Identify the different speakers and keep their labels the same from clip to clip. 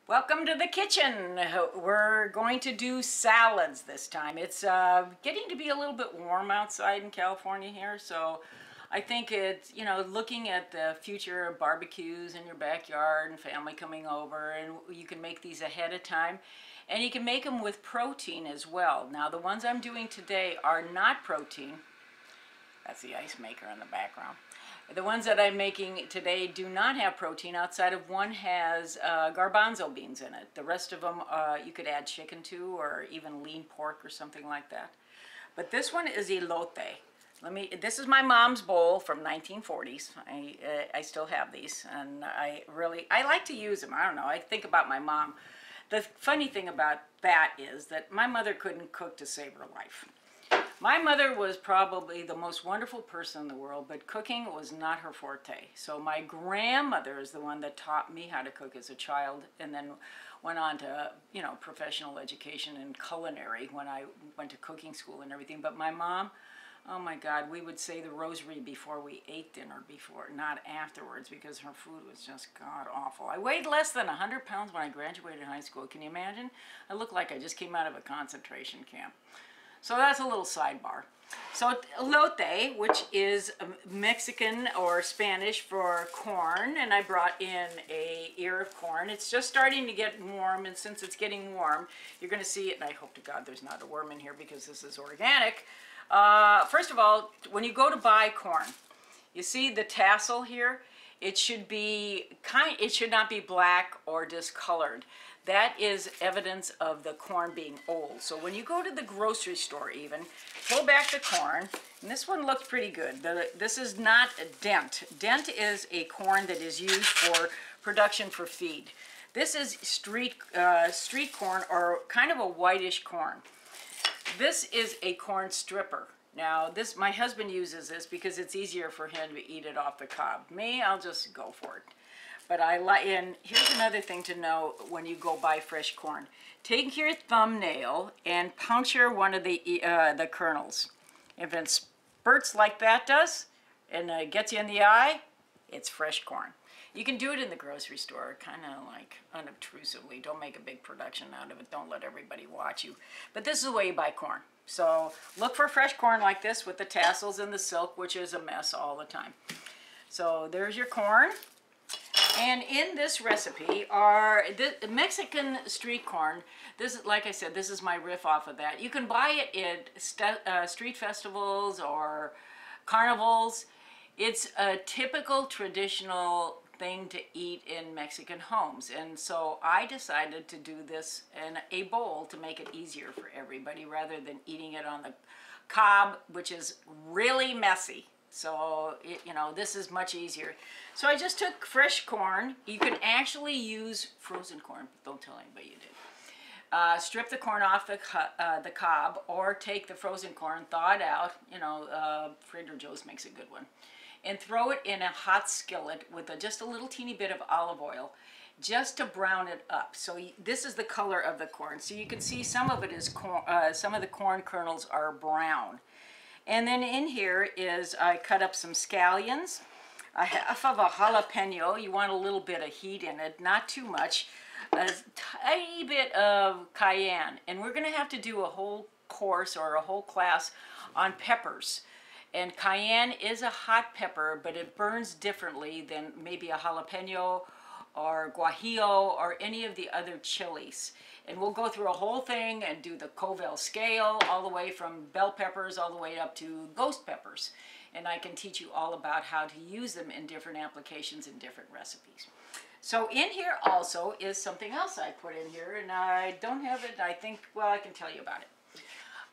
Speaker 1: Welcome to the kitchen. We're going to do salads this time. It's getting to be a little bit warm outside in California here, so I think it's, looking at the future barbecues in your backyard and family coming over, and you can make these ahead of time. And you can make them with protein as well. Now, the ones I'm doing today are not protein. That's the ice maker in the background. The ones that I'm making today do not have protein outside of one has garbanzo beans in it. The rest of them you could add chicken to, or even lean pork or something like that. But this one is elote. This is my mom's bowl from 1940s. I still have these, and I like to use them. I don't know, I think about my mom. The funny thing about that is that my mother couldn't cook to save her life. My mother was probably the most wonderful person in the world, but cooking was not her forte. So my grandmother is the one that taught me how to cook as a child, and then went on to, professional education and culinary when I went to cooking school and everything. But my mom, oh my God, we would say the rosary before we ate dinner, not afterwards, because her food was just god awful. I weighed less than 100 pounds when I graduated high school. Can you imagine? I looked like I just came out of a concentration camp. So that's a little sidebar. So elote, which is Mexican or Spanish for corn, and I brought in a ear of corn. It's just starting to get warm, and since it's getting warm, you're going to see it, and I hope to God there's not a worm in here because this is organic. First of all, when you go to buy corn, you see the tassel here? It should not be black or discolored. That is evidence of the corn being old. So when you go to the grocery store even, pull back the corn, and this one looks pretty good. This is not a dent. Dent is a corn that is used for production for feed. This is street corn, or kind of a whitish corn. This is a corn stripper. Now, my husband uses this because it's easier for him to eat it off the cob. Me, I'll just go for it. But and here's another thing to know when you go buy fresh corn. Take your thumbnail and puncture one of the kernels. If it spurts like that does, and it gets you in the eye, it's fresh corn. You can do it in the grocery store, kind of like unobtrusively. Don't make a big production out of it. Don't let everybody watch you. But this is the way you buy corn. So look for fresh corn like this with the tassels and the silk, which is a mess all the time. So there's your corn. And in this recipe are the Mexican street corn. This is, like I said, this is my riff off of that. You can buy it at street festivals or carnivals. It's a typical traditional thing to eat in Mexican homes. And so I decided to do this in a bowl to make it easier for everybody rather than eating it on the cob, which is really messy. So, this is much easier. So I just took fresh corn. You can actually use frozen corn. Don't tell anybody you did. Strip the corn off the cob, or take the frozen corn, thaw it out. Trader Joe's makes a good one. And throw it in a hot skillet with just a little teeny bit of olive oil, just to brown it up. So this is the color of the corn. So you can see some of it is corn. Some of the corn kernels are brown. And then in here is, I cut up some scallions, a half of a jalapeno. You want a little bit of heat in it, not too much. A tiny bit of cayenne. And we're going to have to do a whole course or a whole class on peppers. And cayenne is a hot pepper, but it burns differently than maybe a jalapeno or guajillo or any of the other chilies. And we'll go through a whole thing and do the Covell scale, all the way from bell peppers all the way up to ghost peppers. And I can teach you all about how to use them in different applications and different recipes. So in here also is something else I put in here, and I don't have it, I can tell you about it.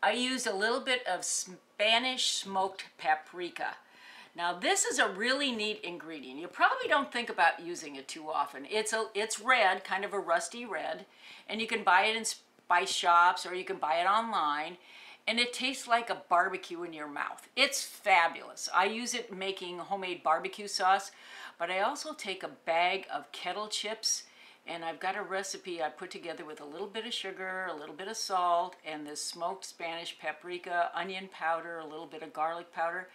Speaker 1: I used a little bit of Spanish smoked paprika. Now this is a really neat ingredient. You probably don't think about using it too often. It's red, kind of a rusty red, and you can buy it in spice shops or you can buy it online, and it tastes like a barbecue in your mouth. It's fabulous. I use it making homemade barbecue sauce, but I also take a bag of kettle chips, and I've got a recipe I put together with a little bit of sugar, a little bit of salt, and this smoked Spanish paprika, onion powder, a little bit of garlic powder.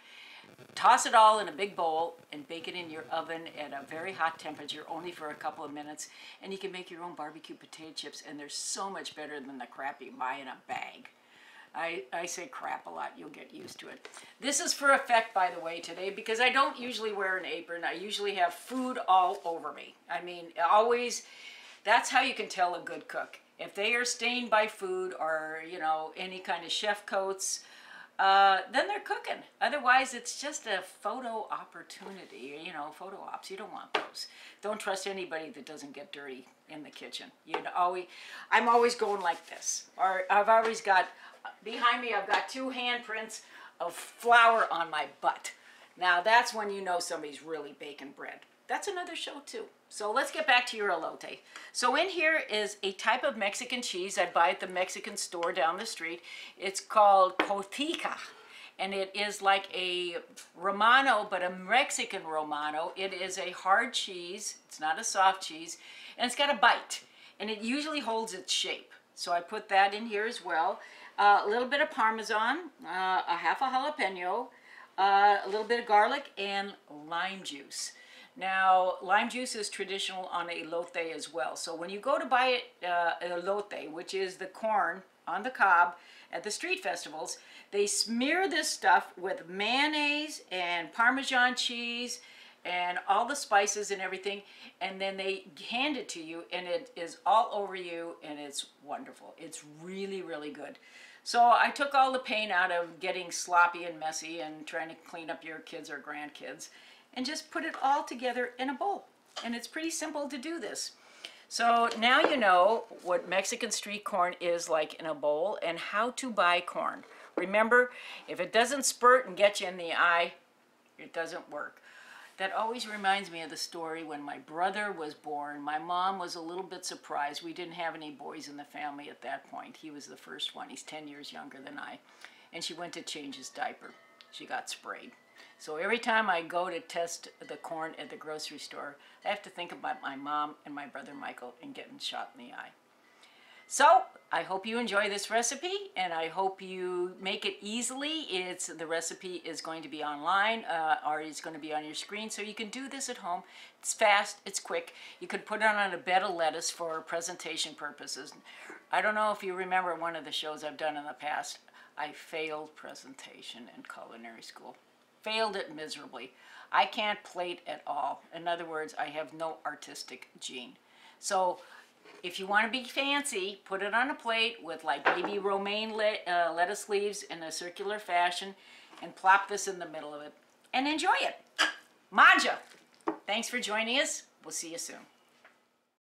Speaker 1: Toss it all in a big bowl and bake it in your oven at a very hot temperature, only for a couple of minutes. And you can make your own barbecue potato chips, and they're so much better than the crap you buy in a bag. I say crap a lot. You'll get used to it. This is for effect, by the way, today, because I don't usually wear an apron. I usually have food all over me. I mean, always, that's how you can tell a good cook. If they are stained by food or, you know, any kind of chef coats, then they're cooking. Otherwise, it's just a photo opportunity, you know, photo ops. You don't want those. Don't trust anybody that doesn't get dirty in the kitchen. I'm always going like this. Or I've always got, behind me, I've got 2 handprints of flour on my butt. Now, that's when you know somebody's really baking bread. That's another show, too. So let's get back to your elote. So in here is a type of Mexican cheese I buy at the Mexican store down the street. It's called cotija, and it is like a Romano, but a Mexican Romano. It is a hard cheese. It's not a soft cheese, and it's got a bite, and it usually holds its shape. So I put that in here as well. A little bit of Parmesan, a half a jalapeno, a little bit of garlic, and lime juice. Now, lime juice is traditional on elote as well. So when you go to buy elote, which is the corn on the cob at the street festivals, they smear this stuff with mayonnaise and Parmesan cheese and all the spices and everything, and then they hand it to you, and it is all over you, and it's wonderful. It's really, really good. So I took all the pain out of getting sloppy and messy and trying to clean up your kids or grandkids, and just put it all together in a bowl. And it's pretty simple to do this. So now you know what Mexican street corn is like in a bowl and how to buy corn. Remember, if it doesn't spurt and get you in the eye, it doesn't work. That always reminds me of the story when my brother was born. My mom was a little bit surprised. We didn't have any boys in the family at that point. He was the first one. He's 10 years younger than I. And she went to change his diaper. She got sprayed. So every time I go to test the corn at the grocery store, I have to think about my mom and my brother Michael and getting shot in the eye. So I hope you enjoy this recipe, and I hope you make it easily. The recipe is going to be online, or it's going to be on your screen, so you can do this at home. It's fast, it's quick. You could put it on a bed of lettuce for presentation purposes. I don't know if you remember one of the shows I've done in the past. I failed presentation in culinary school. Failed it miserably. I can't plate at all. In other words, I have no artistic gene. So if you want to be fancy, put it on a plate with like maybe romaine lettuce leaves in a circular fashion, and plop this in the middle of it and enjoy it. Manja! Thanks for joining us. We'll see you soon.